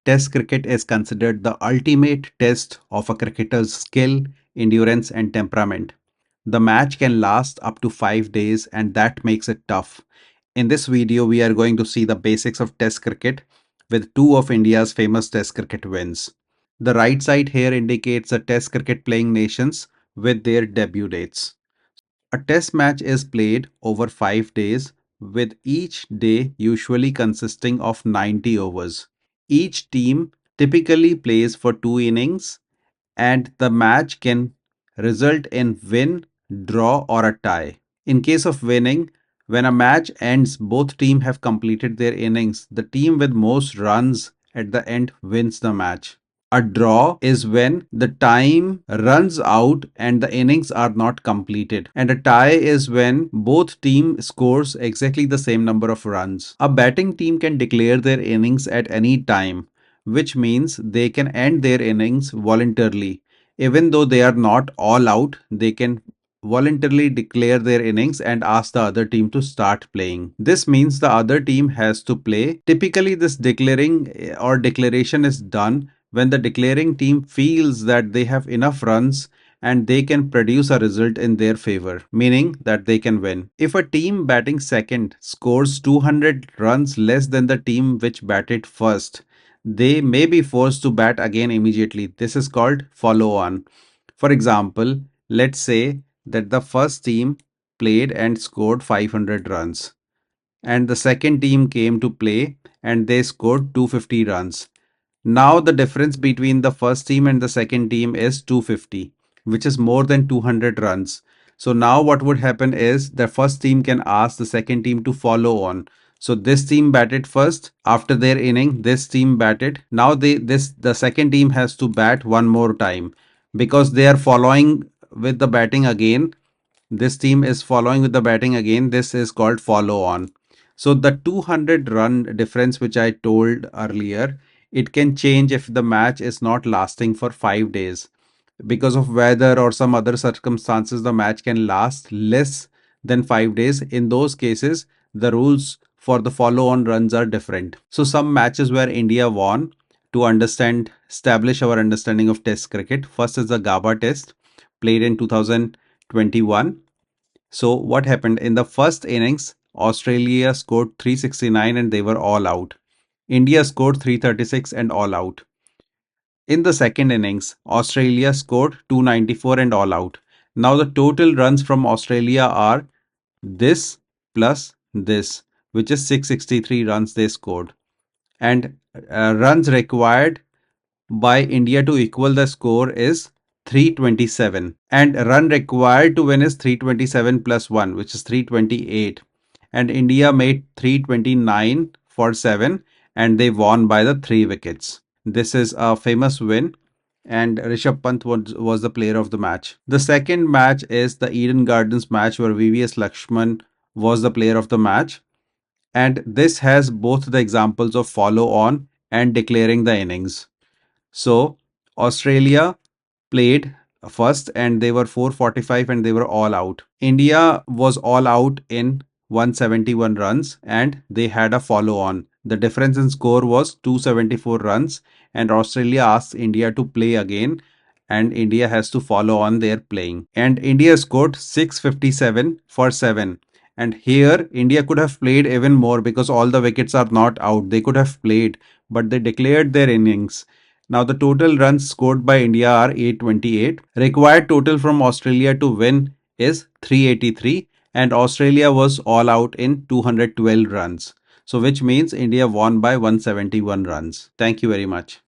Test cricket is considered the ultimate test of a cricketer's skill, endurance, and temperament. The match can last up to 5 days, and that makes it tough. In this video, we are going to see the basics of Test cricket with two of India's famous Test cricket wins. The right side here indicates the Test cricket playing nations with their debut dates. A test match is played over 5 days, with each day usually consisting of 90 overs. Each team typically plays for 2 innings, and the match can result in win, draw, or a tie. In case of winning, when a match ends, both teams have completed their innings. The team with most runs at the end wins the match. A draw is when the time runs out and the innings are not completed. And a tie is when both team scores exactly the same number of runs. A batting team can declare their innings at any time, which means they can end their innings voluntarily. Even though they are not all out, they can voluntarily declare their innings and ask the other team to start playing. This means the other team has to play. Typically, this declaring or declaration is done when the declaring team feels that they have enough runs and they can produce a result in their favor, meaning that they can win. If a team batting second scores 200 runs less than the team which batted first, they may be forced to bat again immediately. This is called follow on. For example, let's say that the first team played and scored 500 runs, and the second team came to play and they scored 250 runs. Now the difference between the first team and the second team is 250, which is more than 200 runs. So now what would happen is the first team can ask the second team to follow on. So this team batted first. After their inning, this team batted. Now the second team has to bat one more time because they are following with the batting again. This team is following with the batting again. This is called follow on. So the 200 run difference which I told earlier, it can change if the match is not lasting for 5 days. Because of weather or some other circumstances, the match can last less than 5 days. In those cases, the rules for the follow on runs are different. So some matches where India won, to establish our understanding of test cricket. First is the Gabba test played in 2021. So what happened in the first innings? Australia scored 369 and they were all out. India scored 336 and all out. In the second innings, Australia scored 294 and all out. Now the total runs from Australia are this plus this, which is 663 runs they scored. And runs required by India to equal the score is 327, and run required to win is 327 plus 1, which is 328, and India made 329 for 7 and they won by the 3 wickets. This is a famous win, and Rishabh Pant was the player of the match. The second match is the Eden Gardens match where VVS Lakshman was the player of the match, and this has both the examples of follow on and declaring the innings. So Australia played first and they were 445 and they were all out. India was all out in 171 runs and they had a follow on. The difference in score was 274 runs, and Australia asked India to play again and India has to follow on their playing. And India scored 657 for 7. And here India could have played even more because all the wickets are not out. They could have played, but they declared their innings. Now the total runs scored by India are 828. Required total from Australia to win is 383, and Australia was all out in 212 runs. So which means India won by 171 runs. Thank you very much.